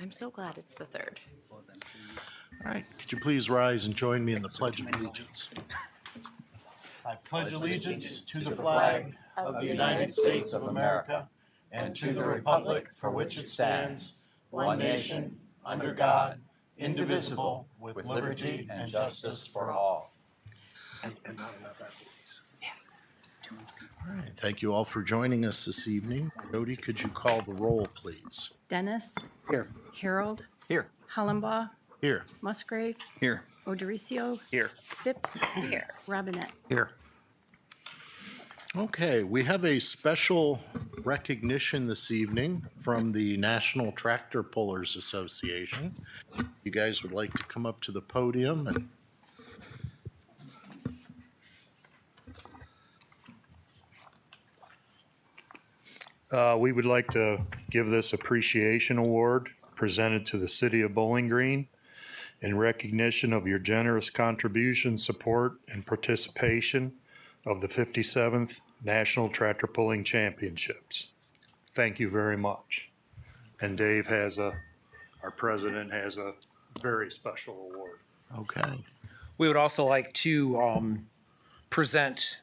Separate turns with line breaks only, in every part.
I'm so glad it's the 3rd.
All
right, could you please rise and join me in the Pledge of Allegiance? I pledge allegiance to the flag of the United States of America and to the republic for which it stands, one nation, under God, indivisible, with liberty and justice for all. All right, thank you all for joining us this evening. Jody, could you call the roll, please?
Dennis,
Here.
Harold,
Here.
Hollenbaugh,
Here.
Musgrave,
Here.
Odericio,
Here.
Phipps, here, Robinette.
Here.
Okay, we have a special recognition this evening from the National Tractor Pullers Association. You guys would like to come up to the podium and
We would like to give this appreciation award presented to the City of Bowling Green in recognition of your generous contribution, support, and participation of the 57th National Tractor Pulling Championships. Thank you very much. And Dave our president has a very special award.
okay.
We would also like to present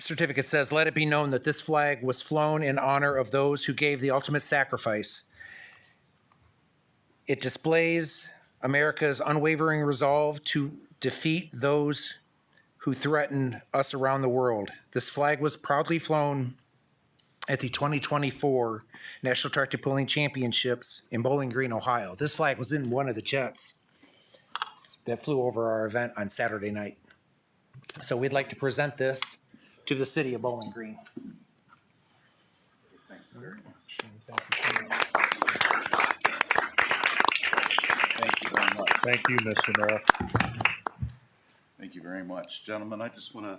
certificate says, "Let it be known that this flag was flown in honor of those who gave the ultimate sacrifice. It displays America's unwavering resolve to defeat those who threaten us around the world. This flag was proudly flown at the 2024 National Tractor Pulling Championships in Bowling Green, Ohio. This flag was in one of the jets that flew over our event on Saturday night. So we'd like to present this to the city of Bowling Green.
Thank you very much. Thank you, Mr. Mayor.
Thank you very much. Gentlemen, I just want to,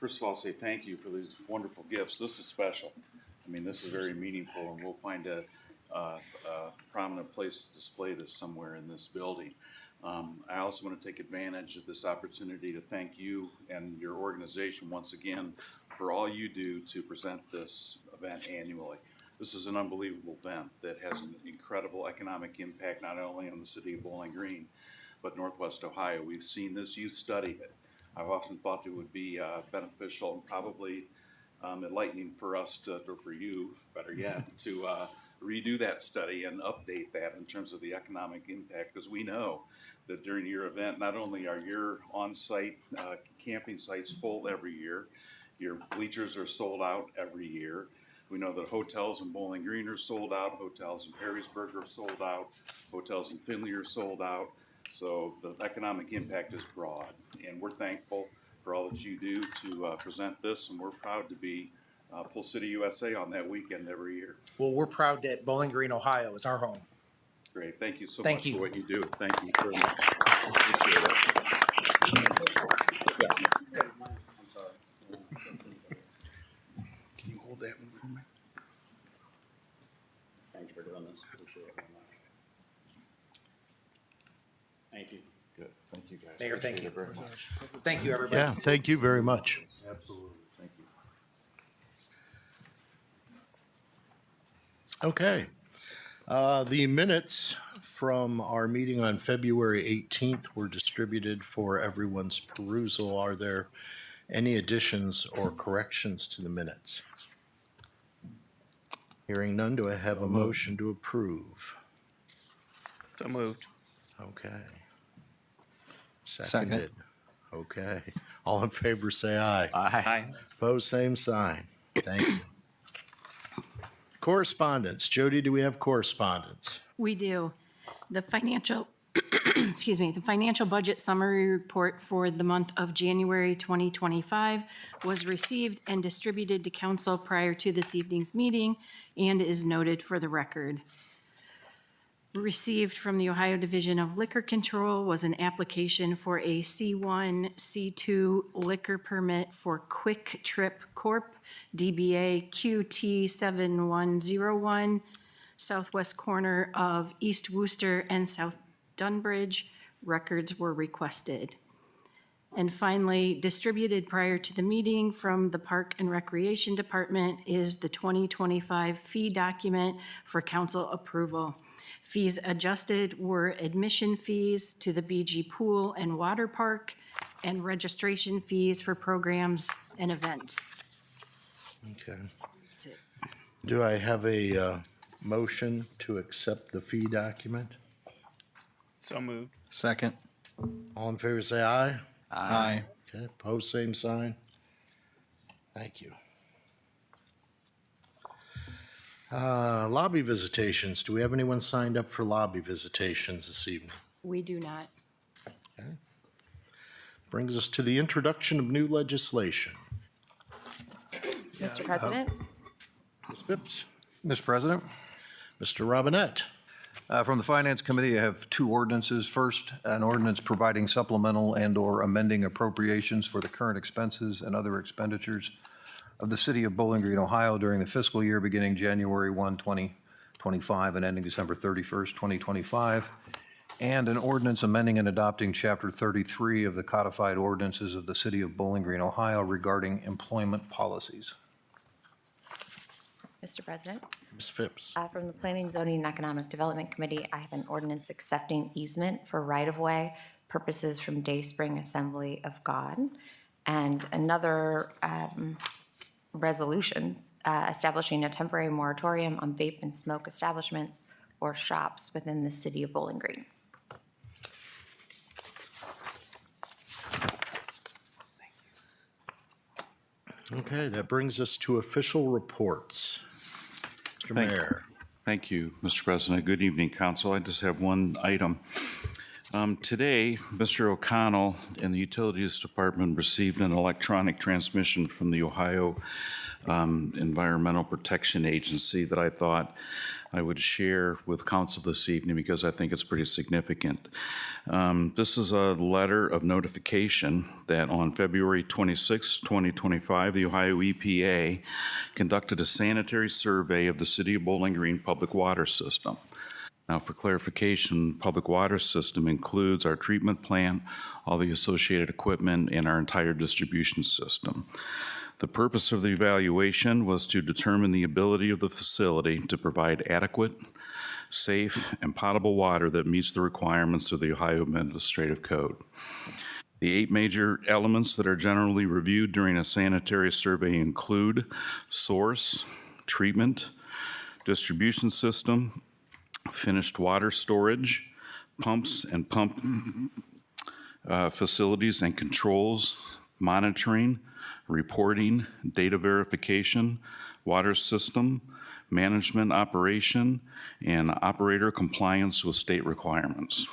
first of all, say thank you for these wonderful gifts. This is special. I mean, this is very meaningful, and we'll find a prominent place to display this somewhere in this building. I also want to take advantage of this opportunity to thank you and your organization once again for all you do to present this event annually. This is an unbelievable event that has an incredible economic impact not only on the city of Bowling Green, but Northwest Ohio. We've seen this, you've studied it. I've often thought it would be beneficial and probably enlightening for us to, or for you, better yet, to redo that study and update that in terms of the economic impact, because we know that during your event, not only are your on-site camping sites full every year, your bleachers are sold out every year. We know that hotels in Bowling Green are sold out, hotels in Perrysburg are sold out, hotels in Findlay are sold out. So the economic impact is broad, and we're thankful for all that you do to present this, and we're proud to be Pull City, USA on that weekend every year.
Well, we're proud that Bowling Green, Ohio is our home.
Great, thank you so
Thank
much
you.
for what you do. Thank you very much. Appreciate it.
Can you hold that one for me?
Thank you for doing this. Appreciate it very much. Thank you.
Good, thank you guys.
Mayor, thank
Appreciate
you.
it very much.
Thank you, everybody.
Yeah, thank you very much.
Absolutely, thank you.
Okay. The minutes from our meeting on February 18th were distributed for everyone's perusal. Are there any additions or corrections to the minutes? Hearing none, do I have a motion to approve?
So moved.
Okay. Seconded. Okay. All in favor, say aye.
Aye.
Opposed, same sign. Thank you. Correspondence. Jody, do we have correspondence?
We do. The financial, the financial budget summary report for the month of January 2025 was received and distributed to council prior to this evening's meeting and is noted for the record. Received from the Ohio Division of Liquor Control was an application for a C1, C2 liquor permit for Quick Trip Corp., DBA QT 7101, southwest corner of East Wooster and South Dunbridge. Records were requested. And finally, distributed prior to the meeting from the Park and Recreation Department is the 2025 fee document for council approval. Fees adjusted were admission fees to the BG Pool and Water Park and registration fees for programs and events.
Okay.
That's it.
Do I have a motion to accept the fee document?
So moved.
Second.
All in favor, say aye.
Aye.
Okay, pose same sign. Thank you. Lobby visitations. Do we have anyone signed up for lobby visitations this evening?
We do not.
Brings us to the introduction of new legislation.
Mr. President,
Ms. Phipps,
Mr. President,
Mr. Robinette.
from the Finance Committee, I have two ordinances. First, an ordinance providing supplemental and/or amending appropriations for the current expenses and other expenditures of the city of Bowling Green, Ohio during the fiscal year beginning January 1, 2025 and ending December 31st, 2025. And an ordinance amending and adopting Chapter 33 of the codified ordinances of the city of Bowling Green, Ohio regarding employment policies.
Mr. President,
Ms. Phipps.
from the Planning, Zoning, and Economic Development Committee, I have an ordinance accepting easement for right-of-way purposes from Dayspring Assembly of God, and another resolution establishing a temporary moratorium on vape and smoke establishments or shops within the city of Bowling Green.
Okay, that brings us to official reports. Mr. Mayor.
Thank you, Mr. President. Good evening, council. I just have one item. Today, Mr. O'Connell and the Utilities Department received an electronic transmission from the Ohio Environmental Protection Agency that I thought I would share with council this evening because I think it's pretty significant. This is a letter of notification that on February 26, 2025, the Ohio EPA conducted a sanitary survey of the city of Bowling Green public water system. Now, for clarification, public water system includes our treatment plant, all the associated equipment, and our entire distribution system. The purpose of the evaluation was to determine the ability of the facility to provide adequate, safe, and potable water that meets the requirements of the Ohio Administrative Code. The 8 major elements that are generally reviewed during a sanitary survey include source, treatment, distribution system, finished water storage, pumps and pump facilities and controls, monitoring, reporting, data verification, water system, management operation, and operator compliance with state requirements.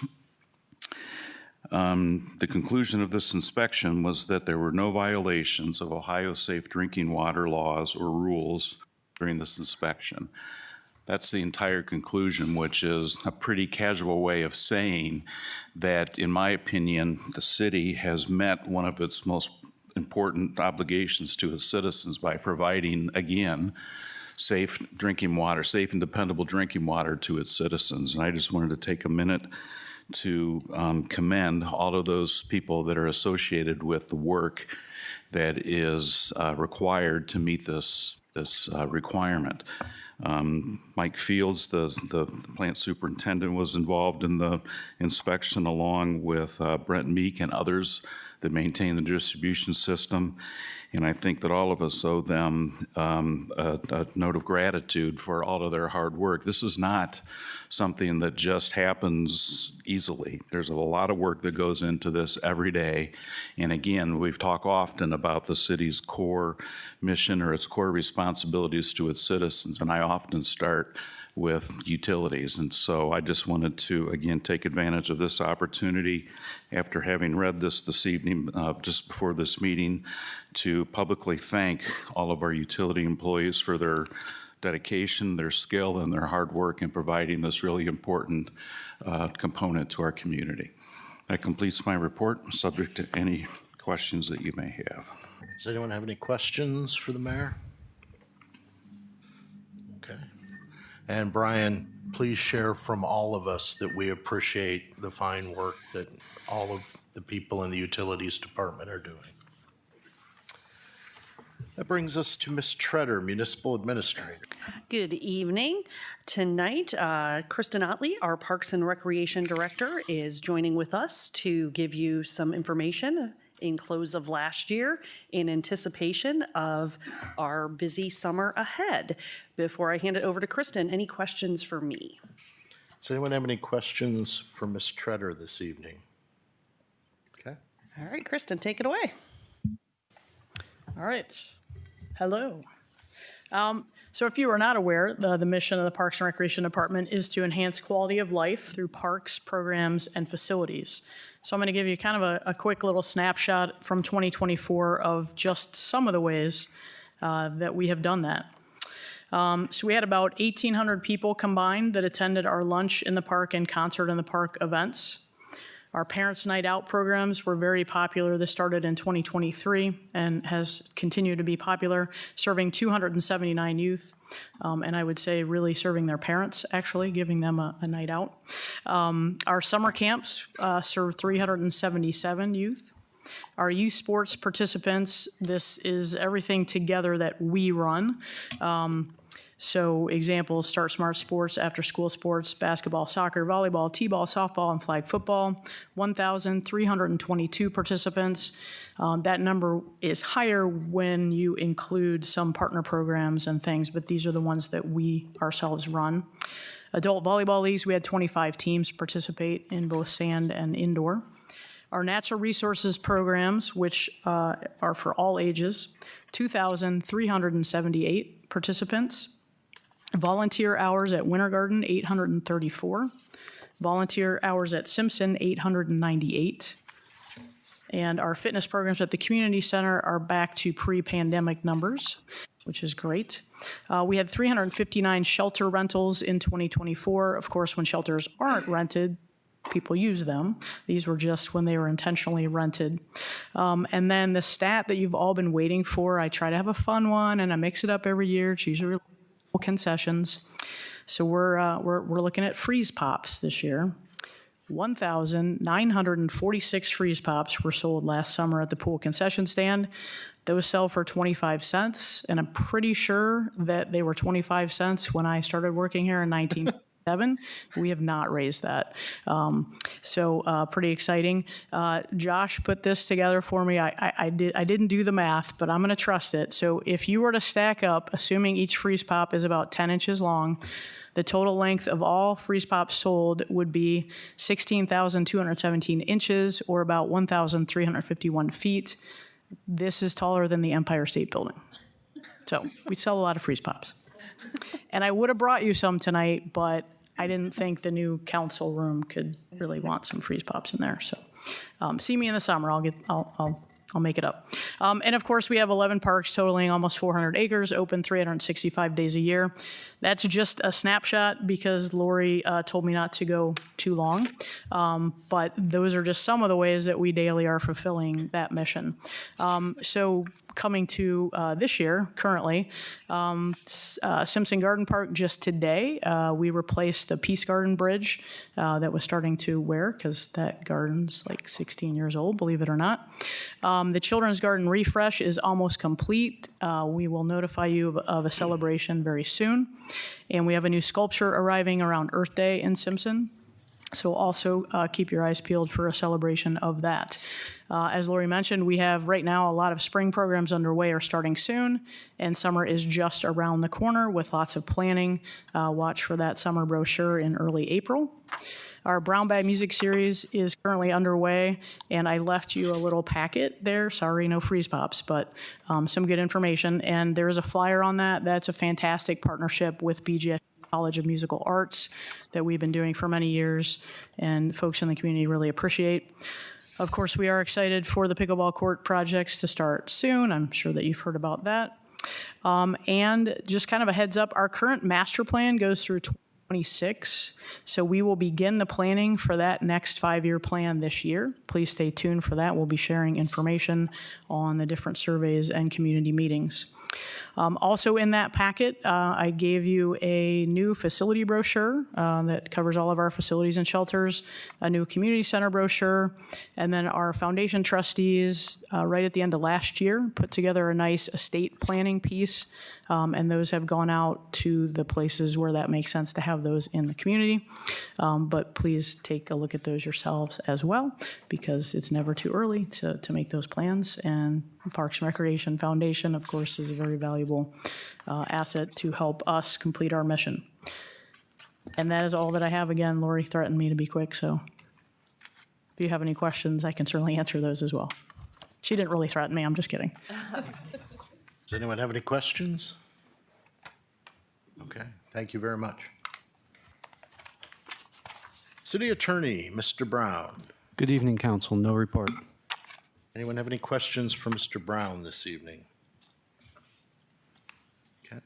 The conclusion of this inspection was that there were no violations of Ohio safe drinking water laws or rules during this inspection. That's the entire conclusion, which is a pretty casual way of saying that, in my opinion, the city has met one of its most important obligations to its citizens by providing, again, safe drinking water, safe and dependable drinking water to its citizens. And I just wanted to take a minute to commend all of those people that are associated with the work that is required to meet this requirement. Mike Fields, the plant superintendent, was involved in the inspection along with Brent Meek and others that maintain the distribution system. And I think that all of us owe them a note of gratitude for all of their hard work. This is not something that just happens easily. There's a lot of work that goes into this every day. And again, we've talked often about the city's core mission or its core responsibilities to its citizens. And I often start with utilities. And so I just wanted to, again, take advantage of this opportunity after having read this evening, just before this meeting, to publicly thank all of our utility employees for their dedication, their skill, and their hard work in providing this really important component to our community. That completes my report, subject to any questions that you may have.
Does anyone have any questions for the mayor? Okay. And Brian, please share from all of us that we appreciate the fine work that all of the people in the Utilities Department are doing. That brings us to Ms. Treader, Municipal Administrator.
Good evening. Tonight, Kristen Otley, our Parks and Recreation Director, is joining with us to give you some information in close of last year in anticipation of our busy summer ahead. Before I hand it over to Kristen, any questions for me?
Does anyone have any questions for Ms. Treader this evening? Okay.
All right, Kristen, take it away.
All right. Hello. So if you are not aware, the mission of the Parks and Recreation Department is to enhance quality of life through parks, programs, and facilities. So I'm going to give you kind of a quick little snapshot from 2024 of just some of the ways that we have done that. So we had about 1,800 people combined that attended our Lunch in the Park and Concert in the Park events. Our Parents' Night Out programs were very popular. This started in 2023 and has continued to be popular, serving 279 youth, and I would say really serving their parents, actually, giving them a night out. Our summer camps served 377 youth. Our youth sports participants, this is everything together that we run. So examples, Start Smart Sports, after school sports, basketball, soccer, volleyball, t-ball, softball, and flag football, 1,322 participants. That number is higher when you include some partner programs and things, but these are the ones that we ourselves run. Adult volleyball leagues, we had 25 teams participate in both sand and indoor. Our natural resources programs, which are for all ages, 2,378 participants. Volunteer hours at Winter Garden, 834. Volunteer hours at Simpson, 898. And our fitness programs at the community center are back to pre-pandemic numbers, which is great. We had 359 shelter rentals in 2024. Of course, when shelters aren't rented, people use them. These were just when they were intentionally rented. And then the stat that you've all been waiting for, I try to have a fun one and I mix it up every year. It's usually concessions. So we're looking at freeze pops this year. 1,946 freeze pops were sold last summer at the pool concession stand. Those sell for 25 cents, and I'm pretty sure that they were 25 cents when I started working here in 1997. We have not raised that. So pretty exciting. Josh put this together for me. I didn't do the math, but I'm going to trust it. So if you were to stack up, assuming each freeze pop is about 10 inches long, the total length of all freeze pops sold would be 16,217 inches, or about 1,351 feet. This is taller than the Empire State Building. So we sell a lot of freeze pops. And I would have brought you some tonight, but I didn't think the new council room could really want some freeze pops in there. So see me in the summer. I'll make it up. And of course, we have 11 parks totaling almost 400 acres, open 365 days a year. That's just a snapshot because Lori told me not to go too long. But those are just some of the ways that we daily are fulfilling that mission. So coming to this year, currently, Simpson Garden Park, just today, we replaced the Peace Garden Bridge that was starting to wear because that garden's like 16 years old, believe it or not. The Children's Garden refresh is almost complete. We will notify you of a celebration very soon. And we have a new sculpture arriving around Earth Day in Simpson. So also keep your eyes peeled for a celebration of that. As Lori mentioned, we have right now a lot of spring programs underway or starting soon, and summer is just around the corner with lots of planning. Watch for that summer brochure in early April. Our Brown Bag Music Series is currently underway, and I left you a little packet there. Sorry, no freeze pops, but some good information. And there is a flyer on that. That's a fantastic partnership with BGS College of Musical Arts that we've been doing for many years, and folks in the community really appreciate. Of course, we are excited for the pickleball court projects to start soon. I'm sure that you've heard about that. And just kind of a heads up, our current master plan goes through 2026, so we will begin the planning for that next 5-year plan this year. Please stay tuned for that. We'll be sharing information on the different surveys and community meetings. Also in that packet, I gave you a new facility brochure that covers all of our facilities and shelters, a new community center brochure, and then our foundation trustees, right at the end of last year, put together a nice estate planning piece, and those have gone out to the places where that makes sense to have those in the community. But please take a look at those yourselves as well, because it's never too early to make those plans. And Parks and Recreation Foundation, of course, is a very valuable asset to help us complete our mission. And that is all that I have. Again, Lori threatened me to be quick, so if you have any questions, I can certainly answer those as well. She didn't really threaten me, I'm just kidding.
Does anyone have any questions? Okay, thank you very much. City Attorney, Mr. Brown.
Good evening, council. No report.
Anyone have any questions for Mr. Brown this evening? Okay.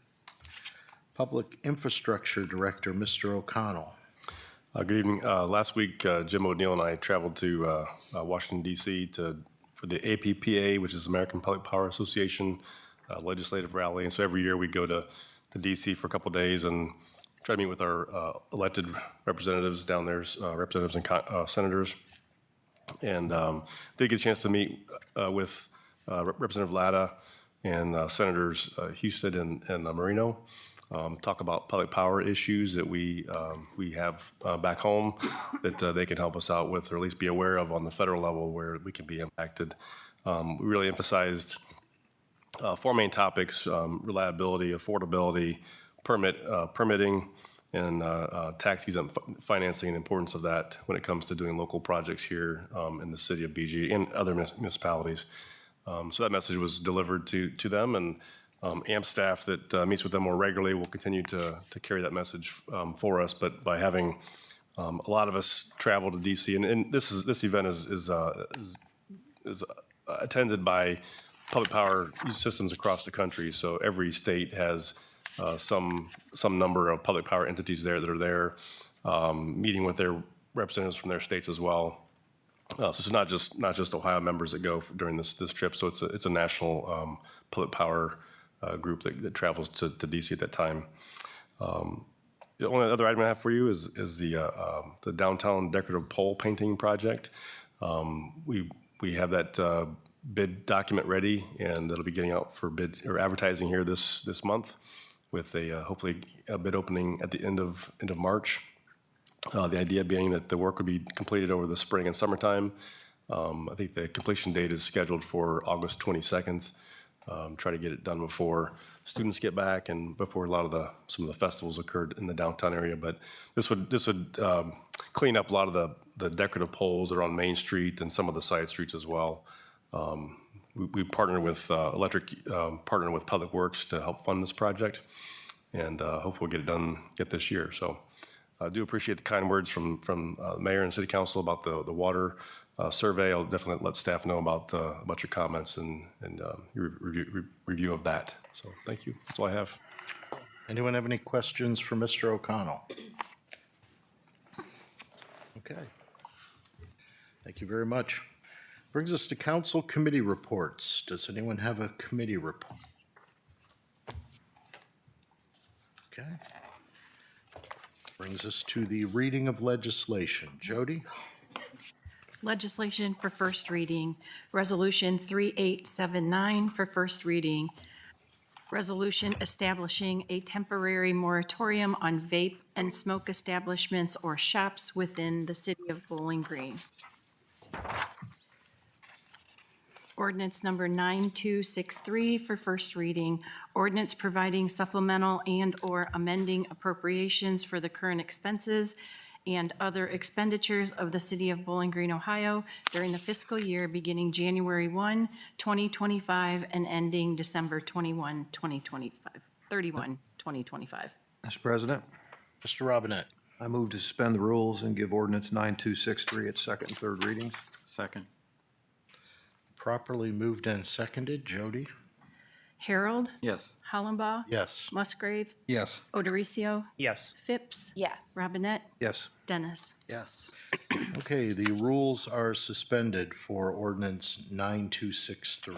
Public Infrastructure Director, Mr. O'Connell.
Good evening. Last week, Jim O'Neill and I traveled to Washington, D.C. for the APPA, which is American Public Power Association legislative rally. And so every year we go to D.C. for a couple days and try to meet with our elected representatives down there, representatives and senators. And did get a chance to meet with Representative Latta and Senators Houston and Marino, talk about public power issues that we have back home that they can help us out with, or at least be aware of on the federal level where we can be impacted. We really emphasized 4 main topics: reliability, affordability, permitting, and tax-exempt financing, and the importance of that when it comes to doing local projects here in the city of BG and other municipalities. So that message was delivered to them, and AMP staff that meets with them more regularly will continue to carry that message for us. But by having a lot of us travel to DC, and this event is attended by public power systems across the country. So every state has some number of public power entities there that are there, meeting with their representatives from their states as well. So it's not just Ohio members that go during this trip. So it's a national public power group that travels to DC at that time. The only other item I have for you is the downtown decorative pole painting project. We have that bid document ready, and that'll be getting out for bid or advertising here this month, with hopefully a bid opening at the end of March. The idea being that the work would be completed over the spring and summertime. I think the completion date is scheduled for August 22nd. Try to get it done before students get back and before some of the festivals occurred in the downtown area. But this would clean up a lot of the decorative poles that are on Main Street and some of the side streets as well. We partner with partner with Public Works to help fund this project, and hopefully we'll get it done this year. So I do appreciate the kind words from Mayor and City Council about the water survey. I'll definitely let staff know about your comments and your review of that. So thank you. That's all I have.
Anyone have any questions for Mr. O'Connell? Okay. Thank you very much. Brings us to council committee reports. Does anyone have a committee report? Okay. Brings us to the reading of legislation. Jody?
Legislation for first reading, Resolution 3879 for first reading. Resolution establishing a temporary moratorium on vape and smoke establishments or shops within the city of Bowling Green. Ordinance number 9263 for first reading. Ordinance providing supplemental and/or amending appropriations for the current expenses and other expenditures of the city of Bowling Green, Ohio during the fiscal year beginning January 1, 2025 and ending December 31, 2025.
Mr. President,
Mr. Robinette?
I move to suspend the rules and give ordinance 9263 its second and third readings.
Second.
Properly moved and seconded. Jody?
Harold,
Yes.
Hollenbaugh,
Yes.
Musgrave,
Yes.
Odoricio,
Yes.
Phipps,
Yes.
Robinette,
Yes.
Dennis.
Yes.
Okay, the rules are suspended for ordinance 9263.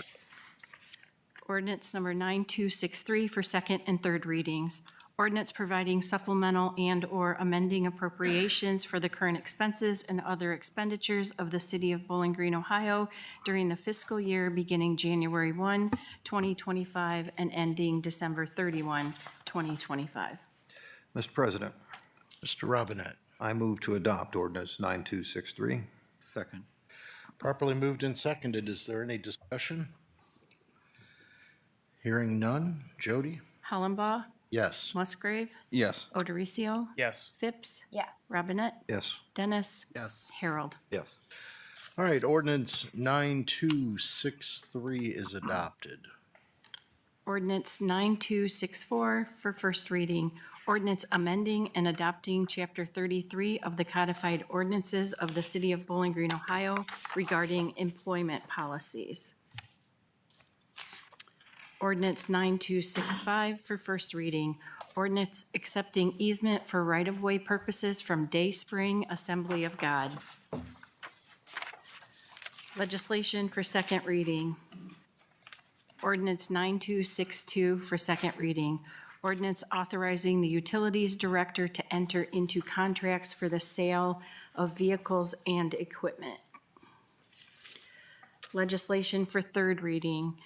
Ordinance number 9263 for second and third readings. Ordinance providing supplemental and/or amending appropriations for the current expenses and other expenditures of the City of Bowling Green, Ohio during the fiscal year beginning January 1, 2025 and ending December 31, 2025.
Mr. President,
Mr. Robinette.
I move to adopt ordinance 9263.
Second.
Properly moved and seconded. Is there any discussion? Hearing none. Jody?
Hollenbaugh,
Yes.
Musgrave,
Yes.
Odericio,
Yes.
Phipps,
Yes.
Robinette,
Yes.
Dennis,
Yes.
Harold.
Yes.
All right, ordinance 9263 is adopted.
Ordinance 9264 for first reading. Ordinance amending and adopting Chapter 33 of the codified ordinances of the City of Bowling Green, Ohio regarding employment policies. Ordinance 9265 for first reading. Ordinance accepting easement for right-of-way purposes from Dayspring Assembly of God. Legislation for second reading. Ordinance 9262 for second reading. Ordinance authorizing the Utilities Director to enter into contracts for the sale of vehicles and equipment. Legislation for third reading.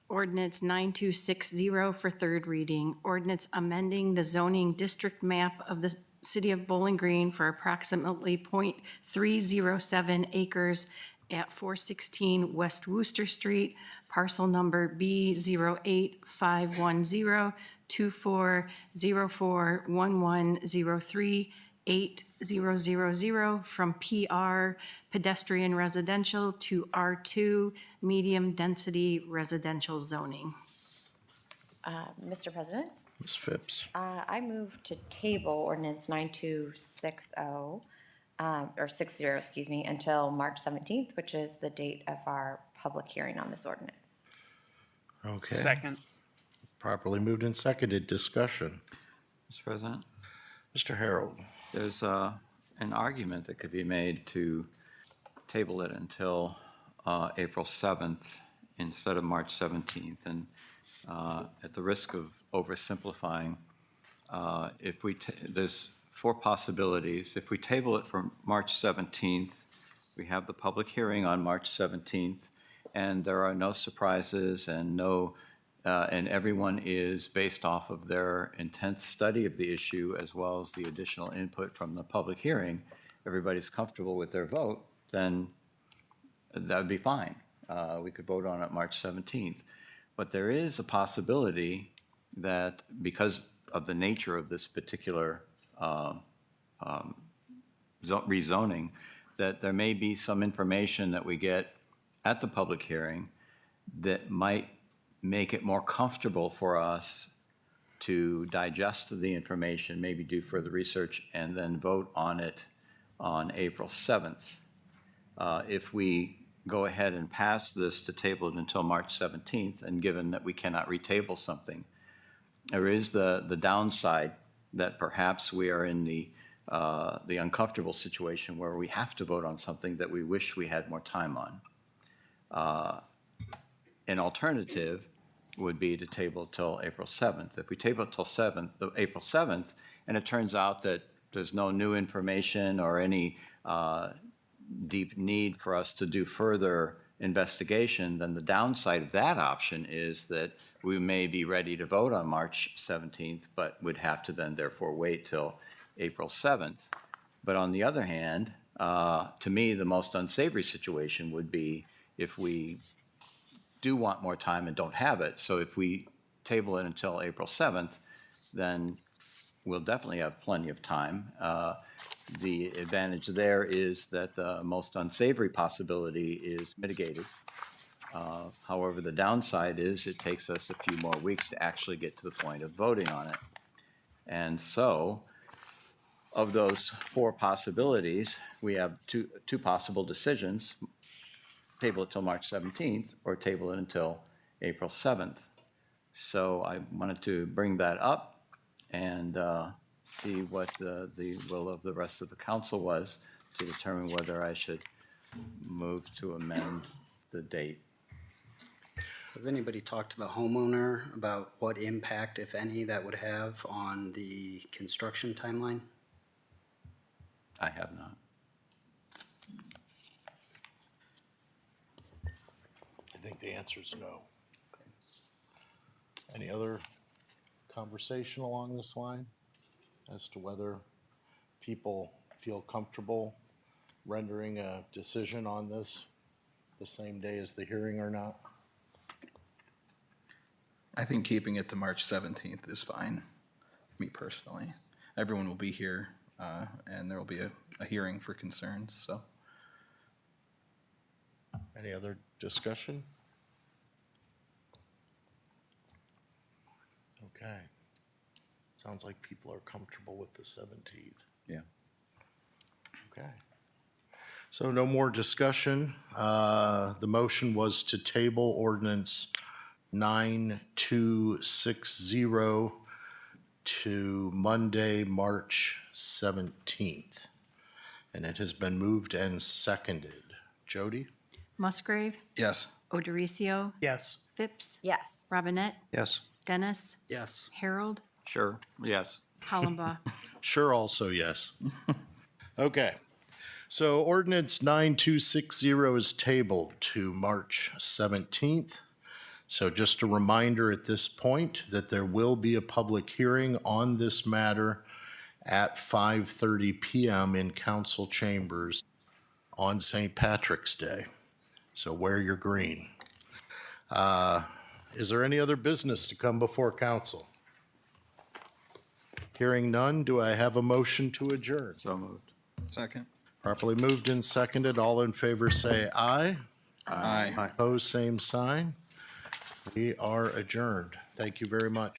Ordinance 9260 for third reading. Ordinance amending the zoning district map of the City of Bowling Green for approximately .307 acres at 416 West Wooster Street, parcel number B085510240411038000 from PR pedestrian residential to R2 medium density residential zoning.
Mr. President,
Ms. Phipps?
I move to table ordinance 9260, or 60, excuse me, until March 17th, which is the date of our public hearing on this ordinance.
Okay.
Second.
Properly moved and seconded. Discussion.
Mr. President,
Mr. Harold?
there's an argument that could be made to table it until April 7th instead of March 17th. And at the risk of oversimplifying, if we, there's four possibilities. If we table it from March 17th, we have the public hearing on March 17th, and there are no surprises and no, and everyone is based off of their intense study of the issue as well as the additional input from the public hearing. Everybody's comfortable with their vote, then that would be fine. We could vote on it March 17th. But there is a possibility that because of the nature of this particular rezoning, that there may be some information that we get at the public hearing that might make it more comfortable for us to digest the information, maybe do further research, and then vote on it on April 7th. If we go ahead and pass this to table it until March 17th, and given that we cannot retable something, there is the downside that perhaps we are in the uncomfortable situation where we have to vote on something that we wish we had more time on. An alternative would be to table till April 7th. If we table it till April 7th, and it turns out that there's no new information or any deep need for us to do further investigation, then the downside of that option is that we may be ready to vote on March 17th, but would have to then therefore wait till April 7th. But on the other hand, to me, the most unsavory situation would be if we do want more time and don't have it. So if we table it until April 7th, then we'll definitely have plenty of time. The advantage there is that the most unsavory possibility is mitigated. However, the downside is it takes us a few more weeks to actually get to the point of voting on it. And so, of those four possibilities, we have two possible decisions: table it till March 17th or table it until April 7th. So I wanted to bring that up and see what the will of the rest of the council was to determine whether I should move to amend the date.
Has anybody talked to the homeowner about what impact, if any, that would have on the construction timeline?
I have not.
I think the answer is no. Any other conversation along this line as to whether people feel comfortable rendering a decision on this the same day as the hearing or not?
I think keeping it to March 17th is fine, me personally. Everyone will be here, and there will be a hearing for concerns, so.
Any other discussion? Okay. Sounds like people are comfortable with the 17th.
Yeah.
Okay. So no more discussion. The motion was to table ordinance 9260 to Monday, March 17th. And it has been moved and seconded. Jody?
Musgrave,
Yes.
Odericio,
Yes.
Phipps,
Yes.
Robinette,
Yes.
Dennis,
Yes.
Harold,
Sure, yes.
Hollenbaugh.
Sure, also yes. Okay. So ordinance 9260 is tabled to March 17th. So just a reminder at this point that there will be a public hearing on this matter at 5:30 PM in council chambers on St. Patrick's Day. So wear your green. Is there any other business to come before council? Hearing none, do I have a motion to adjourn?
So moved.
Second.
Properly moved and seconded. All in favor say aye.
Aye.
Opposed, same sign. We are adjourned. Thank you very much.